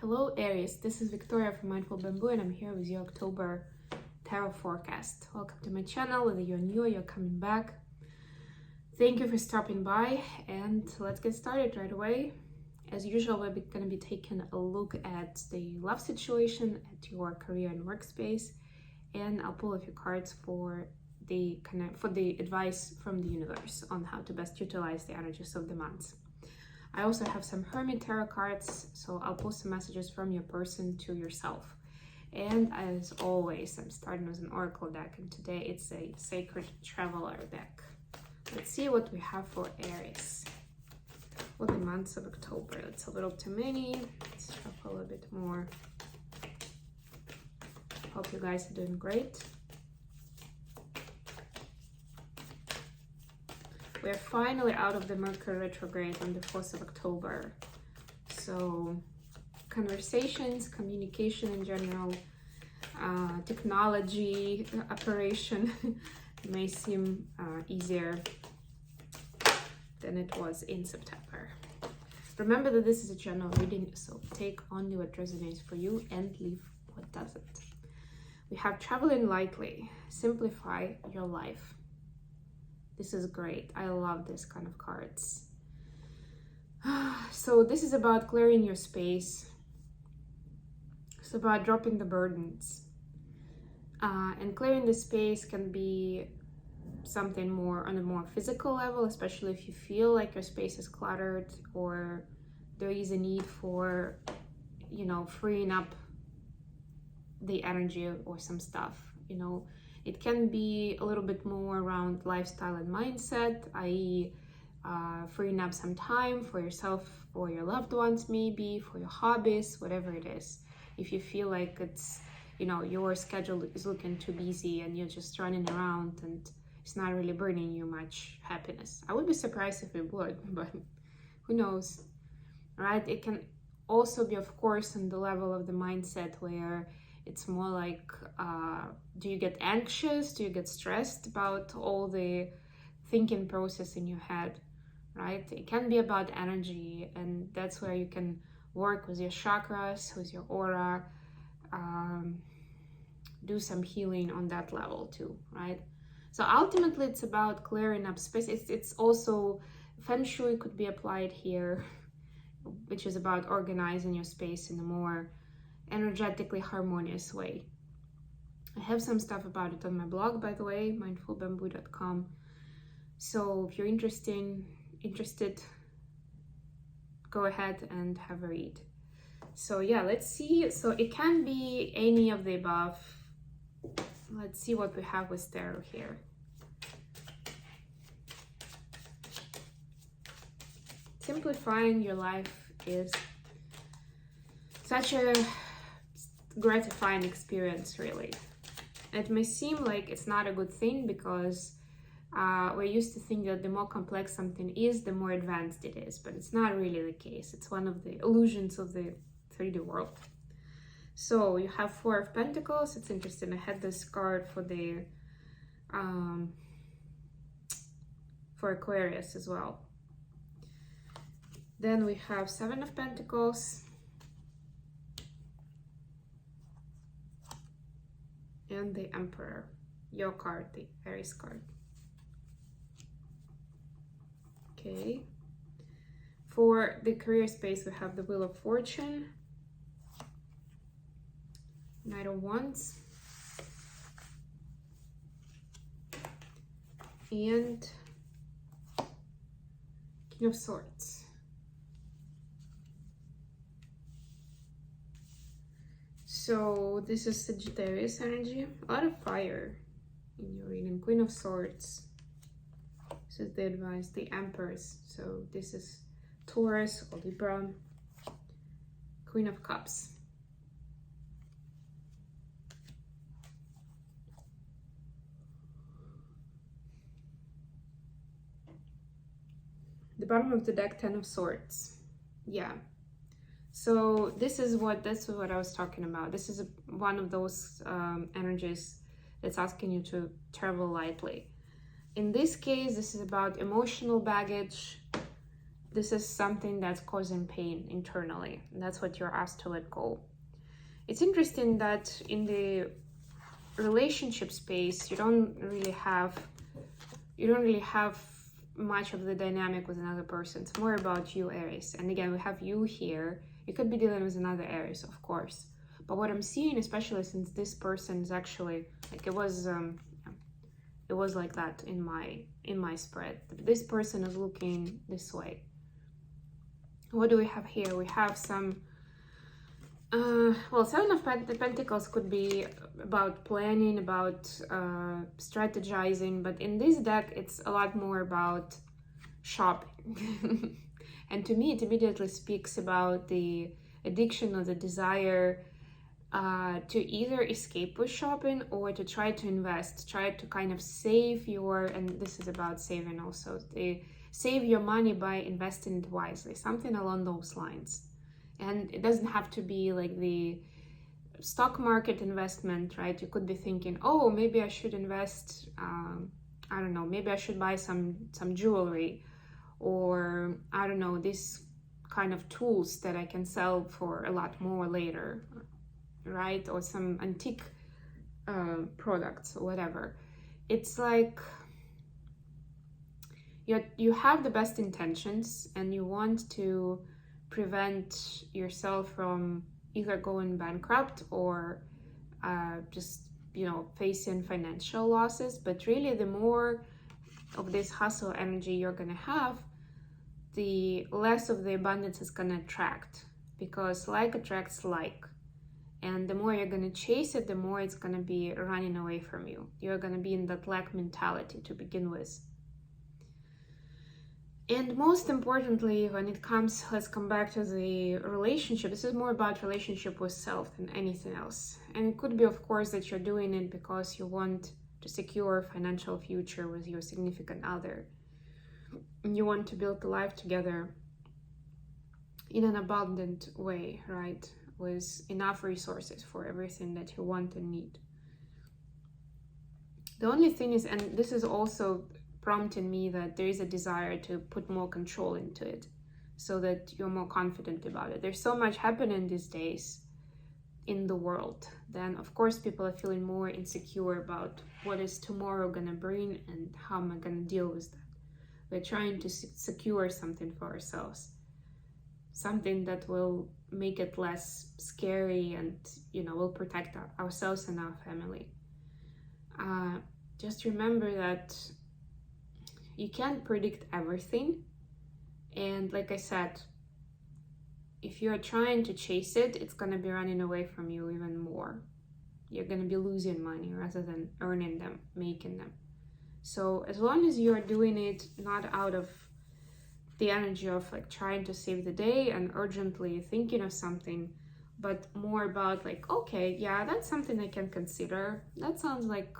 Hello Aries, this is Victoria from Mindful Bamboo and I'm here with your October tarot forecast. Welcome to my channel, whether you're new or you're coming back. Thank you for stopping by and let's get started right away. As usual, we're going to be taking a look at the love situation, at your career and workspace, and I'll pull a few cards for the advice from the universe on how to best utilize the energies of the months. I also have some Hermit Tarot cards, so I'll post some messages from your person to yourself. And as always, I'm starting with an Oracle deck, and today it's a Sacred Traveler deck. Let's see what we have for Aries for the months of October. That's a little too many. Let's shuffle a little bit more. Hope you guys are doing great. We're finally out of the Mercury retrograde on the 4th of October. So conversations, communication in general, technology operation may seem easier than it was in September. Remember that this is a general reading, so take only what resonates for you and leave what doesn't. We have traveling lightly, simplify your life. This is great. I love this kind of cards. So this is about clearing your space. It's about dropping the burdens. And clearing the space can be something more on a more physical level, especially if you feel like your space is cluttered or there is a need for, freeing up the energy or some stuff, It can be a little bit more around lifestyle and mindset, i.e. Freeing up some time for yourself, for your loved ones maybe, for your hobbies, whatever it is. If you feel like it's, your schedule is looking too busy and you're just running around and it's not really bringing you much happiness. I would be surprised if it would, but who knows, right? It can also be, of course, on the level of the mindset where it's more like, do you get anxious? Do you get stressed about all the thinking process in your head, right? It can be about energy, and that's where you can work with your chakras, with your aura, do some healing on that level too, right? So ultimately, it's about clearing up space. It's also, Feng Shui could be applied here, which is about organizing your space in a more energetically harmonious way. I have some stuff about it on my blog, by the way, mindfulbamboo.com. So if you're interested, go ahead and have a read. So yeah, let's see. So it can be any of the above. Let's see what we have with tarot here. Simplifying your life is such a gratifying experience, really. It may seem like it's not a good thing because we're used to think that the more complex something is, the more advanced it is, but it's not really the case. It's one of the illusions of the 3D world. So you have Four of Pentacles. It's interesting. I had this card for the for Aquarius as well. Then we have Seven of Pentacles. And the Emperor, your card, the Aries card. Okay. For the career space, we have the Wheel of Fortune, Knight of Wands, and King of Swords. So this is Sagittarius energy, a lot of fire in your reading. Queen of Swords, this is the advice, the Empress, so this is Taurus or Libra. Queen of Cups. The bottom of the deck, Ten of Swords. Yeah. So that's what I was talking about. This is one of those energies that's asking you to travel lightly. In this case, this is about emotional baggage, this is something that's causing pain internally. And that's what you're asked to let go. It's interesting that in the relationship space, you don't really have much of the dynamic with another person. It's more about you, Aries. And again, we have you here. You could be dealing with another Aries, of course. But what I'm seeing, especially since this person is actually like it was like that in my spread. This person is looking this way. What do we have here? We have some well, Seven of Pentacles could be about planning, about strategizing, but in this deck, it's a lot more about shopping. And to me, it immediately speaks about the addiction or the desire to either escape with shopping or to try to invest, try to kind of save your, and this is about saving also, save your money by investing it wisely, something along those lines. And it doesn't have to be like the stock market investment, right? You could be thinking, oh, maybe I should invest, I don't know, maybe I should buy some jewelry, or I don't know, these kind of tools that I can sell for a lot more later, right? Or some antique products or whatever. It's like you have the best intentions and you want to prevent yourself from either going bankrupt or just, you know, facing financial losses. But really, the more of this hustle energy you're gonna have, the less of the abundance is gonna attract, because like attracts like. And the more you're gonna chase it, the more it's gonna be running away from you. You're gonna be in that lack mentality to begin with. And most importantly, when it comes, let's come back to the relationship. This is more about relationship with self than anything else. And it could be, of course, that you're doing it because you want to secure a financial future with your significant other. And you want to build a life together in an abundant way, right? With enough resources for everything that you want and need. The only thing is, and this is also prompting me, that there is a desire to put more control into it so that you're more confident about it. There's so much happening these days in the world. Then of course people are feeling more insecure about what is tomorrow gonna bring and how am I gonna deal with that. We're trying to secure something for ourselves, something that will make it less scary and, you know, will protect ourselves and our family. Just remember that you can't predict everything. And like I said, if you're trying to chase it, it's going to be running away from you even more. You're going to be losing money rather than earning them, making them. So as long as you're doing it not out of the energy of like trying to save the day and urgently thinking of something, but more about like, okay, yeah, that's something I can consider. That sounds like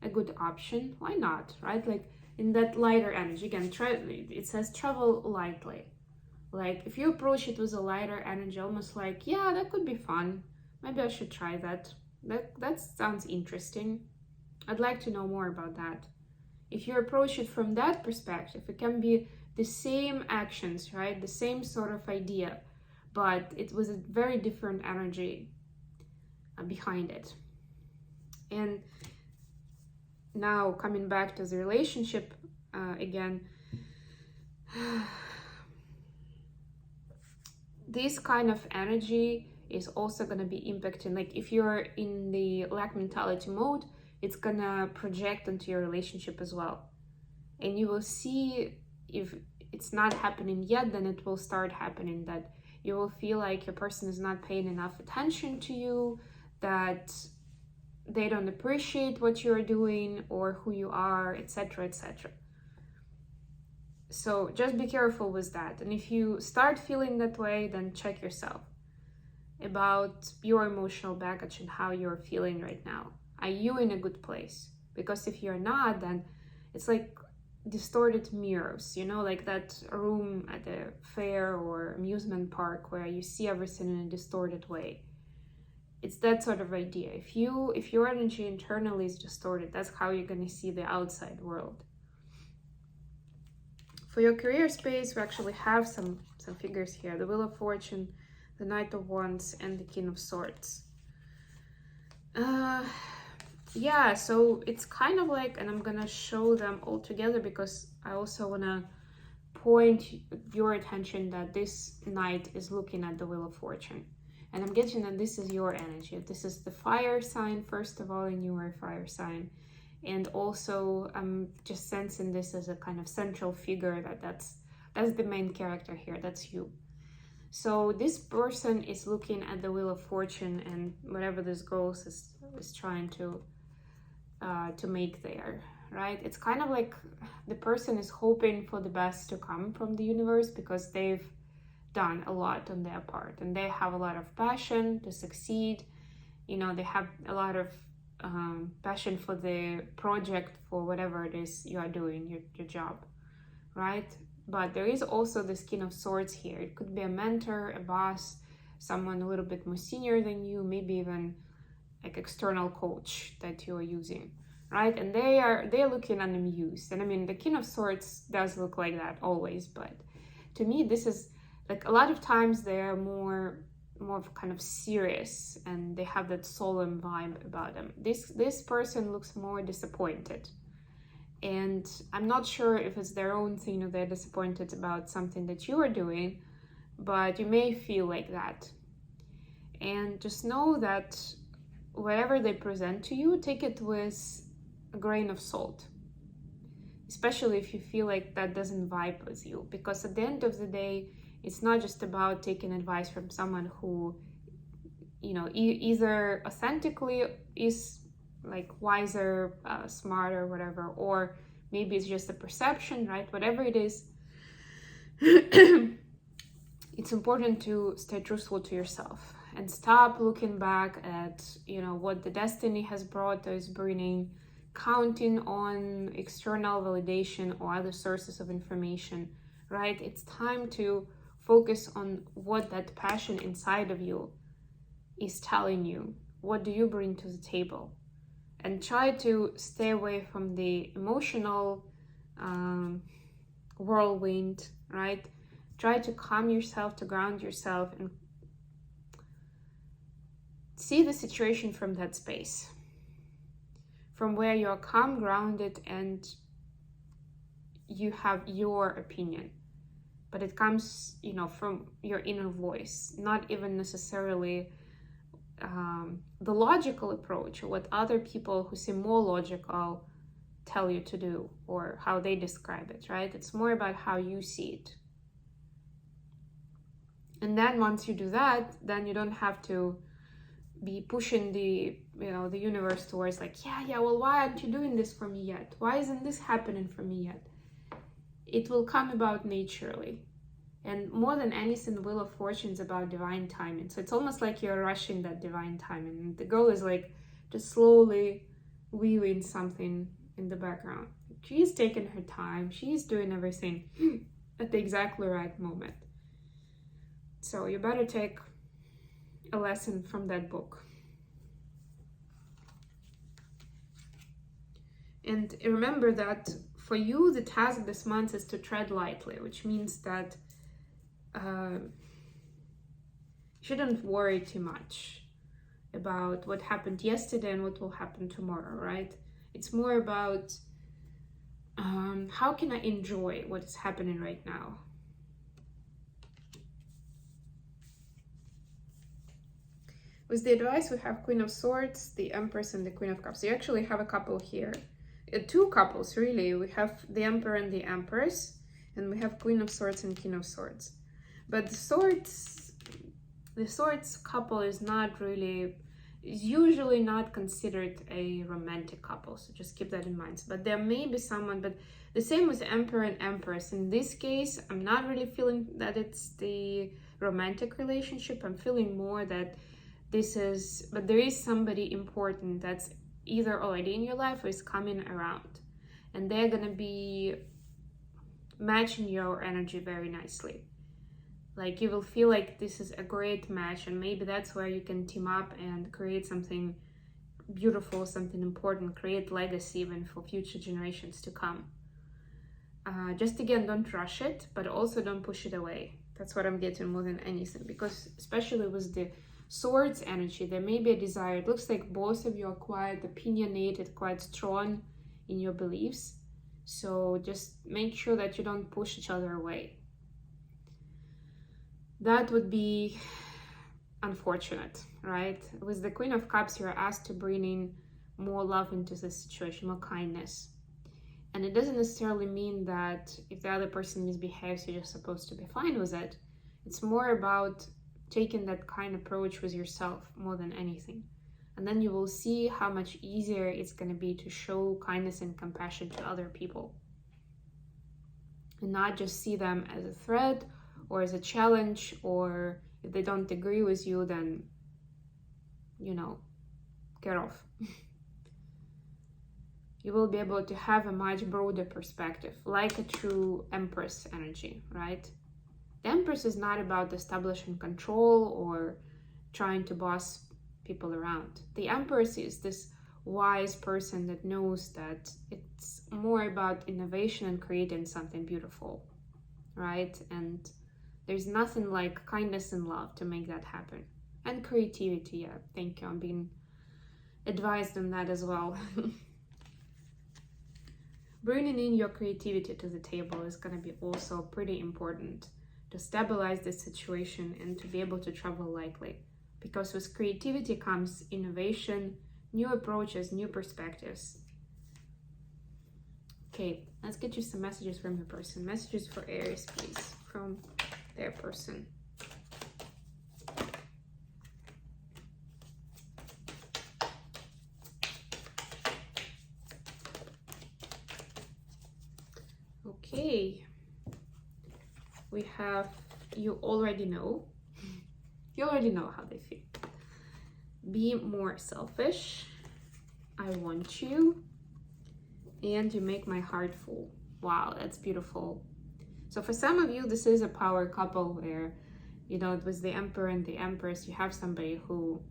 a good option. Why not, right? Like, in that lighter energy. Again, it says travel lightly. Like if you approach it with a lighter energy, almost like, yeah, that could be fun. Maybe I should try that. That sounds interesting. I'd like to know more about that. If you approach it from that perspective, it can be the same actions, right? The same sort of idea, but it was a very different energy behind it. And now coming back to the relationship again, this kind of energy is also going to be impacting, like if you're in the lack mentality mode, it's going to project into your relationship as well. And you will see, if it's not happening yet, then it will start happening, that you will feel like your person is not paying enough attention to you, that they don't appreciate what you're doing or who you are, etc., etc. So just be careful with that. And if you start feeling that way, then check yourself about your emotional baggage and how you're feeling right now. Are you in a good place? Because if you're not, then it's like distorted mirrors, you know, like that room at a fair or amusement park where you see everything in a distorted way. It's that sort of idea. If your energy internally is distorted, that's how you're going to see the outside world. For your career space, we actually have some figures here: the Wheel of Fortune, the Knight of Wands, and the King of Swords. Yeah, so it's kind of like, and I'm gonna show them all together because I also wanna point your attention that this knight is looking at the Wheel of Fortune. And I'm getting that this is your energy. This is the fire sign, first of all, and you are a fire sign. And also, I'm just sensing this as a kind of central figure, that's the main character here, that's you. So this person is looking at the Wheel of Fortune and whatever this goes is trying to make there, right? It's kind of like the person is hoping for the best to come from the universe because they've done a lot on their part and they have a lot of passion to succeed. You know, they have a lot of passion for the project, for whatever it is you are doing, your job, right? But there is also this King of Swords here. It could be a mentor, a boss, someone a little bit more senior than you, maybe even like external coach that you are using, right? And they are looking unamused. And I mean, the King of Swords does look like that always, but to me, this is like a lot of times they are more kind of serious and they have that solemn vibe about them. This person looks more disappointed. And I'm not sure if it's their own thing or they're disappointed about something that you are doing, but you may feel like that. And just know that whatever they present to you, take it with a grain of salt. Especially if you feel like that doesn't vibe with you. Because at the end of the day, it's not just about taking advice from someone who, you know, either authentically is like wiser, smarter, whatever, or maybe it's just a perception, right? Whatever it is, it's important to stay truthful to yourself and stop looking back at, you know, what the destiny has brought or is bringing, counting on external validation or other sources of information, right? It's time to focus on what that passion inside of you is telling you. What do you bring to the table? And try to stay away from the emotional whirlwind, right? Try to calm yourself, to ground yourself, and see the situation from that space, from where you're calm, grounded, and you have your opinion. But it comes, you know, from your inner voice, not even necessarily the logical approach or what other people who seem more logical tell you to do or how they describe it, right? It's more about how you see it. And then once you do that, then you don't have to be pushing the universe towards like, yeah, well, why aren't you doing this for me yet? Why isn't this happening for me yet? It will come about naturally. And more than anything, the Wheel of Fortune is about divine timing. So it's almost like you're rushing that divine timing. And the girl is like just slowly weaving something in the background. She's taking her time. She's doing everything at the exactly right moment. So you better take a lesson from that book. And remember that for you, the task this month is to tread lightly, which means that shouldn't worry too much about what happened yesterday and what will happen tomorrow, right? It's more about how can I enjoy what is happening right now? With the advice, we have Queen of Swords, the Empress, and the Queen of Cups. So you actually have a couple here. Two couples, really. We have the Emperor and the Empress, and we have Queen of Swords and King of Swords. But the Swords couple is usually not considered a romantic couple, so just keep that in mind. But there may be someone, but the same with Emperor and Empress. In this case, I'm not really feeling that it's the romantic relationship. I'm feeling more that but there is somebody important that's either already in your life or is coming around, and they're gonna be matching your energy very nicely. Like you will feel like this is a great match, and maybe that's where you can team up and create something beautiful, something important, create legacy even for future generations to come. Just again, don't rush it, but also don't push it away. That's what I'm getting more than anything, because especially with the Swords energy, there may be a desire. It looks like both of you are quite opinionated, quite strong in your beliefs. So just make sure that you don't push each other away. That would be unfortunate, right? With the Queen of Cups, you're asked to bring in more love into the situation, more kindness. And it doesn't necessarily mean that if the other person misbehaves, you're just supposed to be fine with it. It's more about taking that kind approach with yourself more than anything. And then you will see how much easier it's going to be to show kindness and compassion to other people. And not just see them as a threat or as a challenge, or if they don't agree with you, then, get off. You will be able to have a much broader perspective, like a true Empress energy, right? The Empress is not about establishing control or trying to boss people around. The Empress is this wise person that knows that it's more about innovation and creating something beautiful, right? And there's nothing like kindness and love to make that happen. And creativity, yeah, thank you. I'm being advised on that as well. Bringing in your creativity to the table is going to be also pretty important to stabilize the situation and to be able to travel lightly. Because with creativity comes innovation, new approaches, new perspectives. Okay, let's get you some messages from your person. Messages for Aries, please, from their person. Okay, we have you already know how they feel. Be more selfish, I want you, and you make my heart full. Wow, that's beautiful. So for some of you, this is a power couple where, it was the Emperor and the Empress. You have somebody who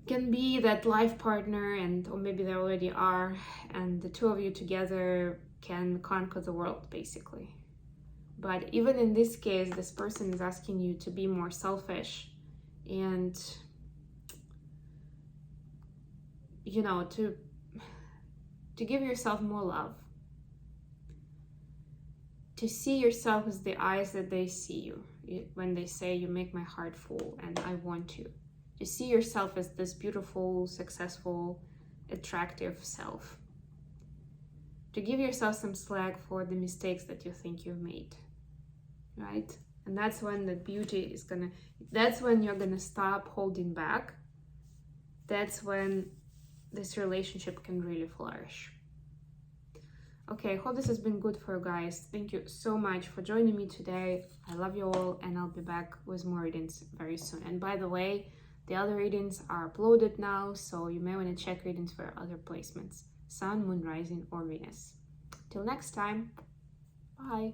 can be that life partner, or maybe they already are, and the two of you together can conquer the world, basically. But even in this case, this person is asking you to be more selfish and, to give yourself more love. To see yourself as the eyes that they see you. When they say, you make my heart full and I want you. To see yourself as this beautiful, successful, attractive self. To give yourself some slack for the mistakes that you think you've made. Right? And that's when the beauty is that's when you're gonna stop holding back. That's when this relationship can really flourish. Okay, I hope this has been good for you guys. Thank you so much for joining me today. I love you all, and I'll be back with more readings very soon. And by the way, the other readings are uploaded now, so you may want to check readings for other placements. Sun, Moon, Rising, or Venus. Till next time, bye.